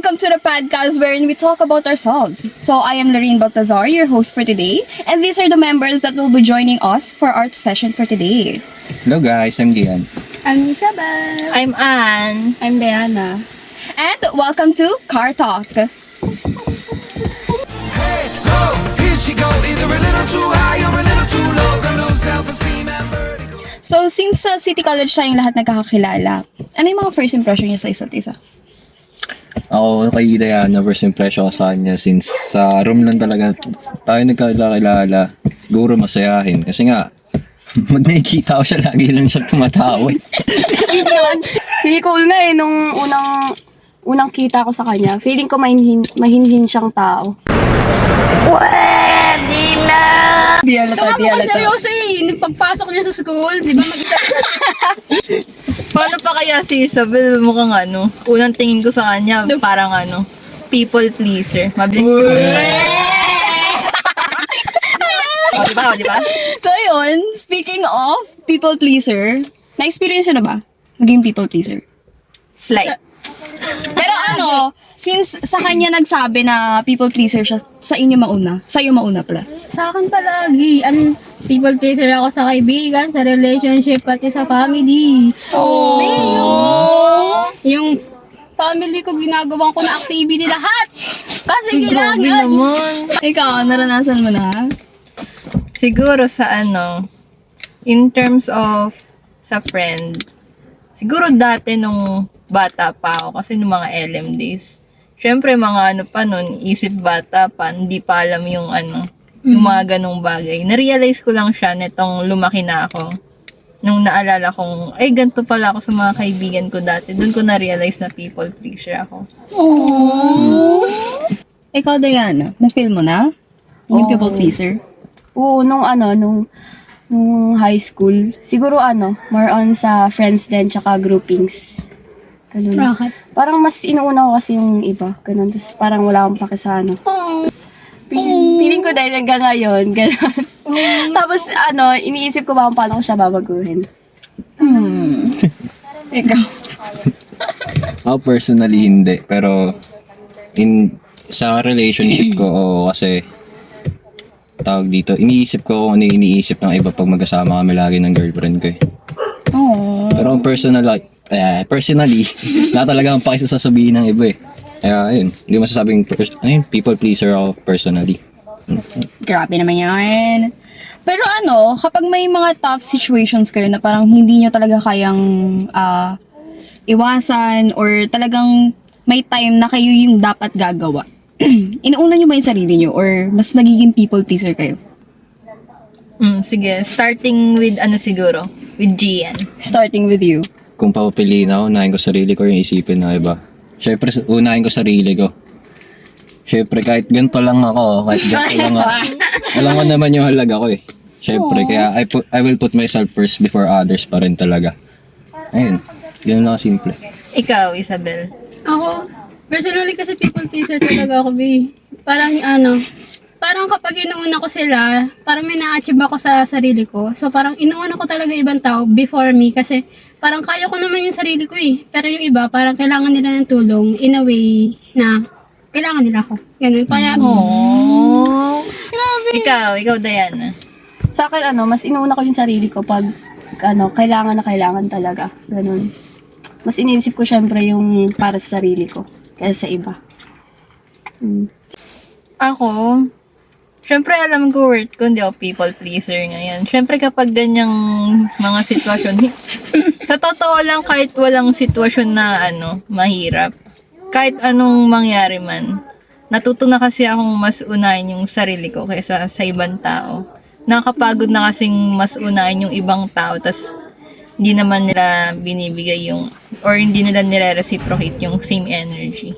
welcome to the podcast wherein we talk about ourselves. So I am Lorene Baltazar, your host for today, and these are the members that will be joining us for our session for today. Hello guys, I'm Gian. I'm Isabel. I'm Anne. I'm Diana. And welcome to Car Talk. Hey, ho, here she go, either a little too high or a little too low, got no self-esteem and vertigo. So since sa City College tayong lahat nagkakakilala, ano yung mga first impression niyo sa isa't isa? Ako kay Diana, first impression ko sa kanya since sa room lang talaga tayo nagkakilala. Siguro masayahin. Kasi nga, nakikita ko siya, lagi lang siya tumatawa. Si Nicole nga nung unang kita ko sa kanya, feeling ko mahinhin siyang tao. Di halata, di halata. Seryoso pagpasok niya sa school, di ba mag-isa? Paano pa kaya si Isabel mukhang unang tingin ko sa kanya, parang people pleaser. Mabilis ko. Di ba? So ayun, speaking of people pleaser, na-experience nyo na ba? Maging people pleaser? Slight. Pero since sa kanya nagsabi na people pleaser siya, sa inyo mauna. Sa iyo mauna pala. Sa akin palagi, people pleaser ako sa kaibigan, sa relationship, pati sa family. Yung family ko, ginagawa ko na activity lahat. Kasi Grabe kailangan. naman. Ikaw, naranasan mo na? Siguro sa in terms of sa friend, siguro dati nung bata pa ako, kasi nung mga LM days, syempre mga pa nun, isip bata pa, hindi pa alam yung yung mga ganong bagay. Na-realize ko lang siya nitong lumaki na ako. Nung naalala kong, ay ganito pala ako sa mga kaibigan ko dati, doon ko na-realize na people pleaser ako. Ikaw, Diana, na-feel mo na? Yung people pleaser? Oo, nung high school, siguro more on sa friends din, tsaka groupings. Ganun. Bakit? Parang mas inuuna ko kasi yung iba. Ganun. Tapos parang wala akong pake sa Feeling ko dahil hanggang ngayon. Ganun. Tapos iniisip ko ba kung paano ko siya babaguhin. Ikaw. Ako personally hindi, pero sa relationship ko, kasi tawag dito, iniisip ko kung ano yung iniisip ng iba pag magkasama kami lagi ng girlfriend ko eh. Pero personally, na talaga ang pakisasabihin ng iba eh. Kaya ayun, hindi masasabing people pleaser ako personally. Grabe naman yan. Pero kapag may mga tough situations kayo na parang hindi nyo talaga kayang iwasan or talagang may time na kayo yung dapat gagawa, inuuna nyo ba yung sarili nyo or mas nagiging people pleaser kayo? Sige, starting with siguro, with Gian. Starting with you. Kung papapiliin ako, unahin ko sarili ko yung isipin ng iba. Syempre, unahin ko sarili ko. Syempre, kahit ganito lang ako, alam ko naman yung halaga ko eh. Syempre, kaya I will put myself first before others pa rin talaga. Ayun, yun lang simple. Ikaw, Isabel. Ako, personally kasi people pleaser talaga ako, Parang parang kapag inuuna ko sila, parang may na-achieve ako sa sarili ko. So parang inuuna ko talaga ibang tao before me kasi parang kaya ko naman yung sarili ko eh. Pero yung iba, parang kailangan nila ng tulong in a way na kailangan nila ako. Ganun. Kaya, Grabe. Ikaw, Diana. Sa akin, mas inuuna ko yung sarili ko pag, kailangan na kailangan talaga. Ganun. Mas iniisip ko syempre yung para sa sarili ko kaysa sa iba. Ako, syempre alam ko worth ko, hindi ako people pleaser ngayon. Syempre kapag ganyang mga sitwasyon, sa totoo lang kahit walang sitwasyon na mahirap, kahit anong mangyari man, natuto na kasi akong mas unahin yung sarili ko kaysa sa ibang tao. Nakakapagod na kasing mas unahin yung ibang tao, tas hindi naman nila binibigay or hindi nila nire-reciprocate yung same energy.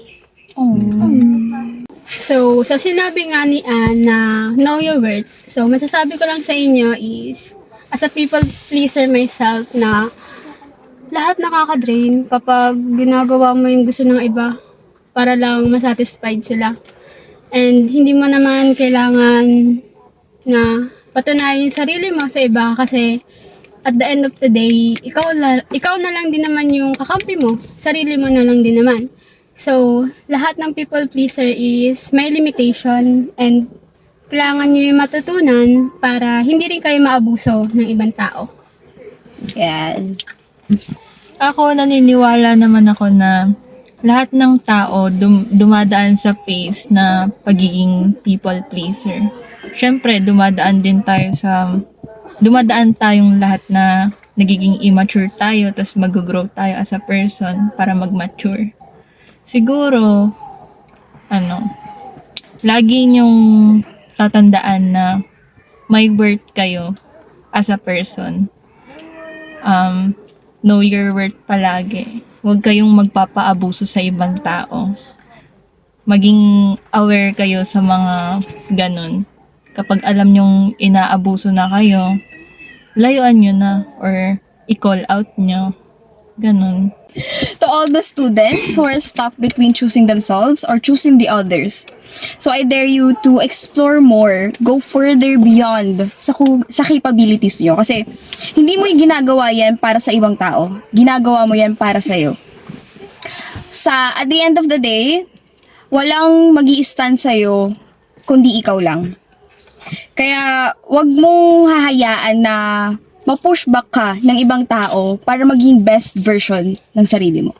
so, sa sinabi nga ni Anne na know your worth, so masasabi ko lang sa inyo is, as a people pleaser myself na lahat nakaka-drain kapag ginagawa mo yung gusto ng iba para lang masatisfied sila. And hindi mo naman kailangan na patunayan yung sarili mo sa iba kasi at the end of the day, ikaw na lang din naman yung kakampi mo. Sarili mo na lang din naman. So, lahat ng people pleaser is may limitation and kailangan nyo yung matutunan para hindi rin kayo maabuso ng ibang tao. Yes. Ako, naniniwala naman ako na lahat ng tao dumadaan sa phase na pagiging people pleaser. Siyempre, dumadaan tayong lahat na nagiging immature tayo, tapos mag-grow tayo as a person para mag-mature. Siguro, lagi niyong tatandaan na may worth kayo as a person. Know your worth palagi. Huwag kayong magpapaabuso sa ibang tao. Maging aware kayo sa mga ganun. Kapag alam nyong inaabuso na kayo, layuan nyo na or i-call out nyo. Ganun. To all the students who are stuck between choosing themselves or choosing the others. So I dare you to explore more, go further beyond sa capabilities nyo. Kasi hindi mo yung ginagawa yan para sa ibang tao. Ginagawa mo yan para sa'yo. At the end of the day, walang magi-stand sa'yo kundi ikaw lang. Kaya wag mong hahayaan na ma-push back ka ng ibang tao para maging best version ng sarili mo.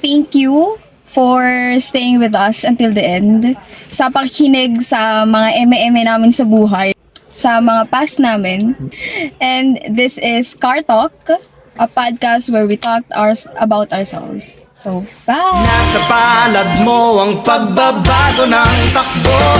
Thank you for staying with us until the end. Sa pakikinig sa mga eme-eme namin sa buhay, sa mga past namin. And this is Car Talk, a podcast where we talk about ourselves. So, bye! Nasa palad mo ang pagbabago ng takbo.